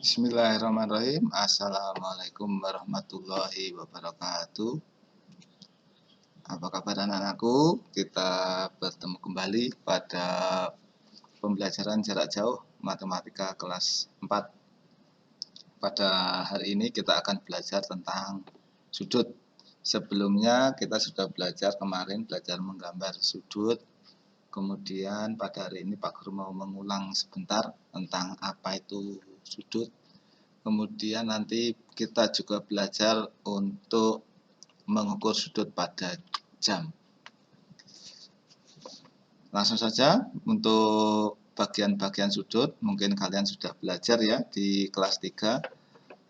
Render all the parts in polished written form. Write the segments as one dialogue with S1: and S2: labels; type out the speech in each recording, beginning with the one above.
S1: Bismillahirrahmanirrahim. Assalamualaikum warahmatullahi wabarakatuh. Apa kabar anak-anakku? Kita bertemu kembali pada pembelajaran jarak jauh matematika kelas 4. Pada hari ini kita akan belajar tentang sudut. Sebelumnya kita sudah belajar kemarin, belajar menggambar sudut. Kemudian pada hari ini Pak Guru mau mengulang sebentar tentang apa itu sudut. Kemudian nanti kita juga belajar untuk mengukur sudut pada jam. Langsung saja untuk bagian-bagian sudut, mungkin kalian sudah belajar ya di kelas 3.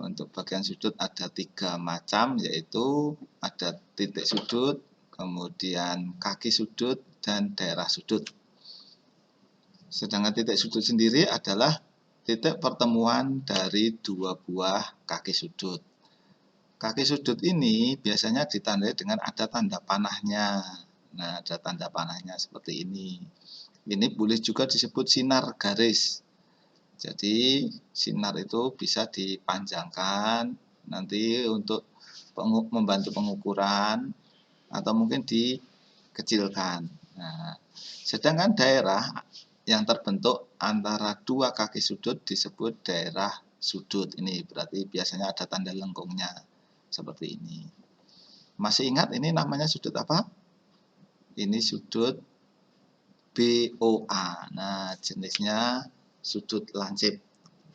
S1: Untuk bagian sudut ada 3 macam, yaitu ada titik sudut, kemudian kaki sudut, dan daerah sudut. Sedangkan titik sudut sendiri adalah titik pertemuan dari 2 buah kaki sudut. Kaki sudut ini biasanya ditandai dengan ada tanda panahnya. Nah, ada tanda panahnya seperti ini. Ini boleh juga disebut sinar garis. Jadi, sinar itu bisa dipanjangkan nanti untuk membantu pengukuran atau mungkin dikecilkan. Nah, sedangkan daerah yang terbentuk antara 2 kaki sudut disebut daerah sudut. Ini berarti biasanya ada tanda lengkungnya seperti ini. Masih ingat ini namanya sudut apa? Ini sudut BOA. Nah, jenisnya sudut lancip.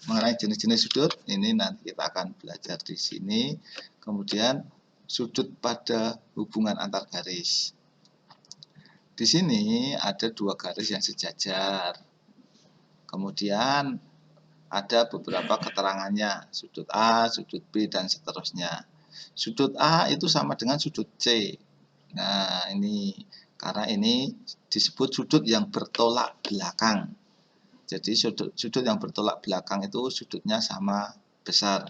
S1: Mengenai jenis-jenis sudut ini nanti kita akan belajar di sini. Kemudian sudut pada hubungan antar garis. Di sini ada 2 garis yang sejajar. Kemudian ada beberapa keterangannya, sudut A, sudut B, dan seterusnya. Sudut A itu sama dengan sudut C. Nah, ini karena ini disebut sudut yang bertolak belakang. Jadi sudut yang bertolak belakang itu sudutnya sama besar.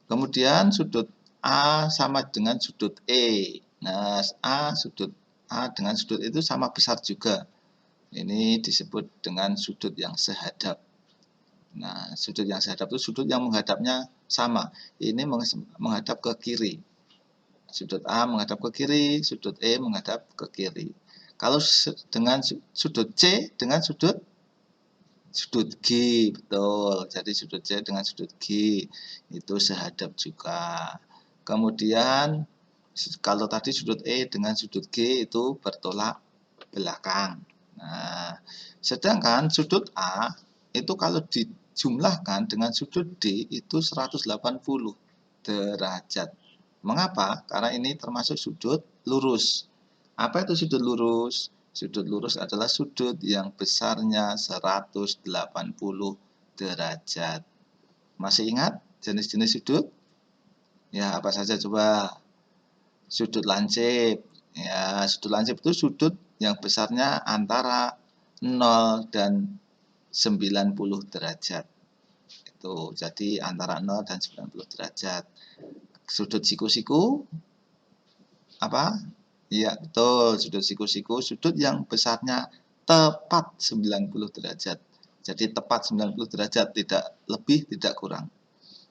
S1: Kemudian sudut A sama dengan sudut E. Nah, sudut A dengan sudut itu sama besar juga. Ini disebut dengan sudut yang sehadap. Nah, sudut yang sehadap itu sudut yang menghadapnya sama. Ini menghadap ke kiri. Sudut A menghadap ke kiri, sudut E menghadap ke kiri. Kalau dengan sudut C dengan sudut G, betul. Jadi sudut C dengan sudut G itu sehadap juga. Kemudian kalau tadi sudut E dengan sudut G itu bertolak belakang. Nah, sedangkan sudut A itu kalau dijumlahkan dengan sudut D itu 180 derajat. Mengapa? Karena ini termasuk sudut lurus. Apa itu sudut lurus? Sudut lurus adalah sudut yang besarnya 180 derajat. Masih ingat jenis-jenis sudut? Ya, apa saja coba? Sudut lancip. Ya, sudut lancip itu sudut yang besarnya antara 0 dan 90 derajat. Itu jadi antara 0 dan 90 derajat. Sudut siku-siku apa? Iya, betul. Sudut siku-siku, sudut yang besarnya tepat 90 derajat. Jadi tepat 90 derajat, tidak lebih, tidak kurang.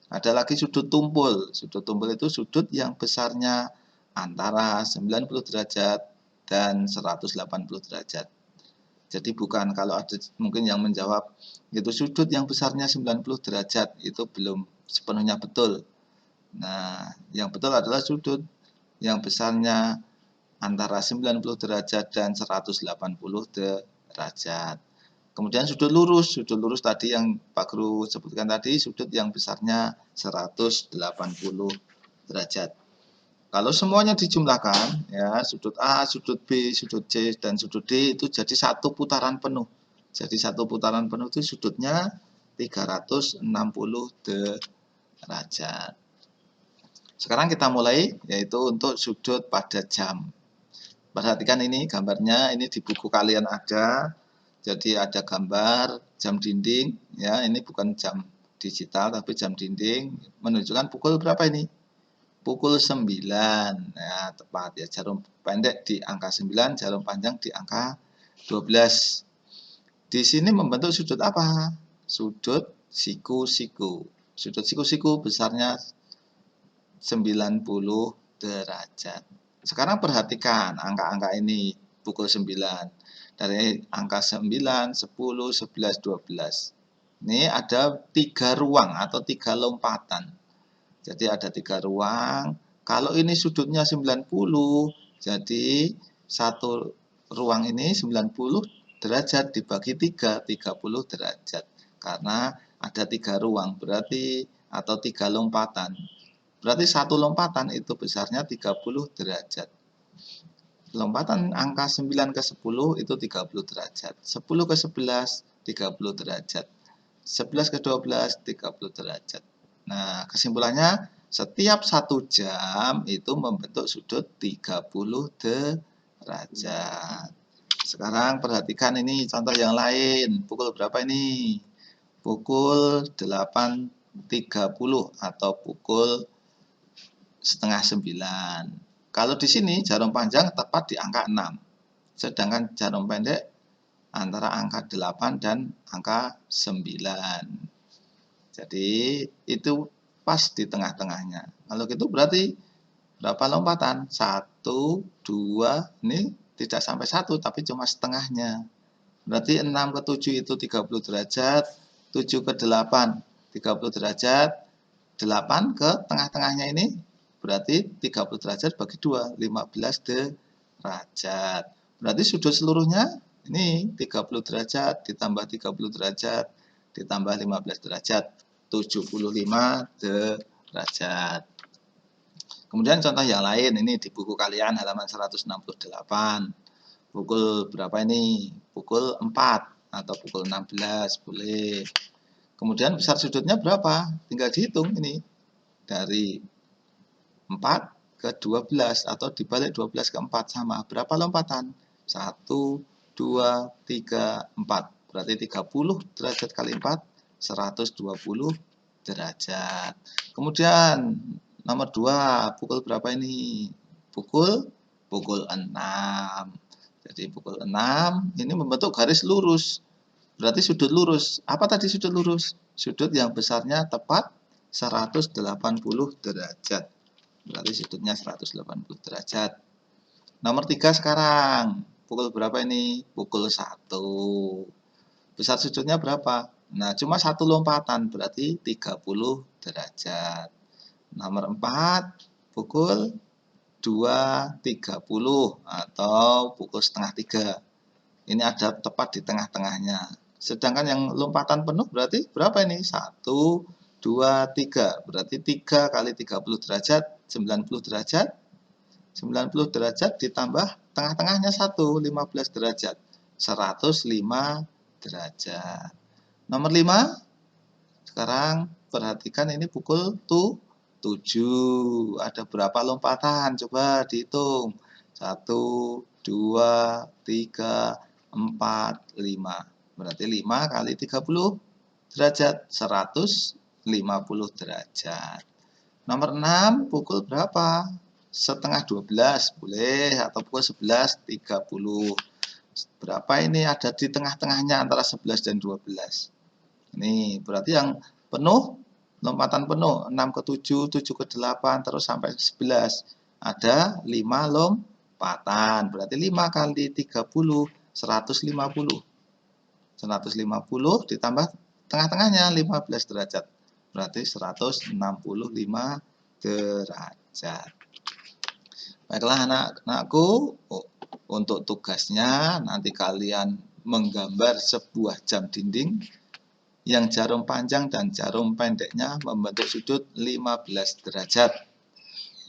S1: Ada lagi sudut tumpul. Sudut tumpul itu sudut yang besarnya antara 90 derajat dan 180 derajat. Jadi bukan kalau ada mungkin yang menjawab itu sudut yang besarnya 90 derajat itu belum sepenuhnya betul. Nah, yang betul adalah sudut yang besarnya antara 90 derajat dan 180 derajat. Kemudian sudut lurus tadi yang Pak Guru sebutkan tadi, sudut yang besarnya 180 derajat. Kalau semuanya dijumlahkan, ya sudut A, sudut B, sudut C, dan sudut D itu jadi satu putaran penuh. Jadi satu putaran penuh itu sudutnya 360 derajat. Sekarang kita mulai, yaitu untuk sudut pada jam. Perhatikan ini gambarnya, ini di buku kalian ada. Jadi ada gambar jam dinding, ya ini bukan jam digital tapi jam dinding, menunjukkan pukul berapa ini? Pukul 9. Ya, tepat ya, jarum pendek di angka 9, jarum panjang di angka 12. Di sini membentuk sudut apa? Sudut siku-siku. Sudut siku-siku besarnya 90 derajat. Sekarang perhatikan angka-angka ini pukul 9. Dari angka 9, 10, 11, 12. Ini ada 3 ruang atau 3 lompatan. Jadi ada 3 ruang. Kalau ini sudutnya 90, jadi satu ruang ini 90 derajat dibagi 3, 30 derajat. Karena ada 3 ruang berarti atau 3 lompatan. Berarti satu lompatan itu besarnya 30 derajat. Lompatan angka 9 ke 10 itu 30 derajat. 10 ke 11, 30 derajat. 11 ke 12, 30 derajat. Nah, kesimpulannya setiap 1 jam itu membentuk sudut 30 derajat. Sekarang perhatikan ini contoh yang lain. Pukul berapa ini? Pukul 8.30 atau pukul setengah 9. Kalau di sini jarum panjang tepat di angka 6. Sedangkan jarum pendek antara angka 8 dan angka 9. Jadi itu pas di tengah-tengahnya. Kalau gitu berarti berapa lompatan? 1, 2, ini tidak sampai 1 tapi cuma setengahnya. Berarti 6 ke 7 itu 30 derajat, 7 ke 8 30 derajat, 8 ke tengah-tengahnya ini berarti 30 derajat bagi 2, 15 derajat. Berarti sudut seluruhnya ini 30 derajat ditambah 30 derajat ditambah 15 derajat, 75 derajat. Kemudian contoh yang lain ini di buku kalian halaman 168. Pukul berapa ini? Pukul 4 atau pukul 16 boleh. Kemudian besar sudutnya berapa? Tinggal dihitung ini. Dari 4 ke 12 atau dibalik 12 ke 4 sama. Berapa lompatan? 1, 2, 3, 4. Berarti 30 derajat kali 4, 120 derajat. Kemudian nomor 2, pukul berapa ini? Pukul 6. Jadi pukul 6 ini membentuk garis lurus. Berarti sudut lurus. Apa tadi sudut lurus? Sudut yang besarnya tepat 180 derajat. Berarti sudutnya 180 derajat. Nomor 3 sekarang. Pukul berapa ini? Pukul 1. Besar sudutnya berapa? Nah, cuma satu lompatan. Berarti 30 derajat. Nomor 4. Pukul 2.30 atau pukul setengah 3. Ini ada tepat di tengah-tengahnya. Sedangkan yang lompatan penuh berarti berapa ini? 1, 2, 3. Berarti 3 kali 30 derajat, 90 derajat. 90 derajat ditambah tengah-tengahnya 1, 15 derajat. 105 derajat. Nomor 5. Sekarang perhatikan ini pukul 7. Ada berapa lompatan? Coba dihitung. 1, 2, 3, 4, 5. Berarti 5 kali 30 derajat, 150 derajat. Nomor 6, pukul berapa? Setengah 12, boleh, atau pukul 11.30. Berapa ini ada di tengah-tengahnya antara 11 dan 12. Ini berarti yang penuh, lompatan penuh, 6 ke 7, 7 ke 8, terus sampai 11. Ada 5 lompatan, berarti 5 kali 30, 150. 150 ditambah tengah-tengahnya 15 derajat. Berarti 165 derajat. Baiklah anak-anakku, untuk tugasnya nanti kalian menggambar sebuah jam dinding yang jarum panjang dan jarum pendeknya membentuk sudut 15 derajat.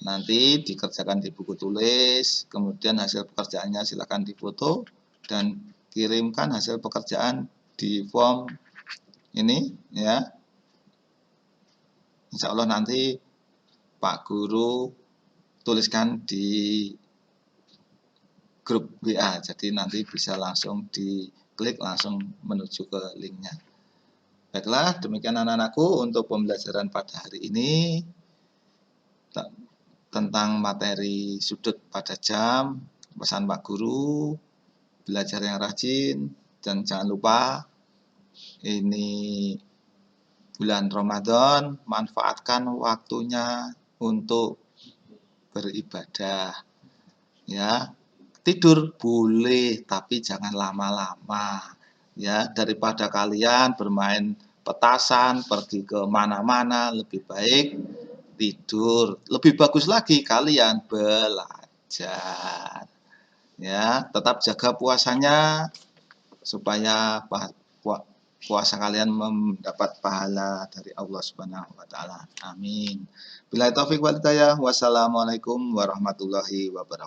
S1: Nanti dikerjakan di buku tulis, kemudian hasil pekerjaannya silakan difoto dan kirimkan hasil pekerjaan di form ini ya. Insya Allah nanti Pak Guru tuliskan di grup WA, jadi nanti bisa langsung diklik langsung menuju ke linknya. Baiklah, demikian anak-anakku untuk pembelajaran pada hari ini tentang materi sudut pada jam. Pesan Pak Guru, belajar yang rajin, dan jangan lupa ini bulan Ramadan, manfaatkan waktunya untuk beribadah. Ya, tidur boleh, tapi jangan lama-lama. Ya, daripada kalian bermain petasan, pergi ke mana-mana, lebih baik tidur. Lebih bagus lagi kalian belajar. Ya, tetap jaga puasanya supaya puasa kalian mendapat pahala dari Allah Subhanahu wa taala. Amin. Billahi taufik wal hidayah. Wassalamualaikum warahmatullahi wabarakatuh.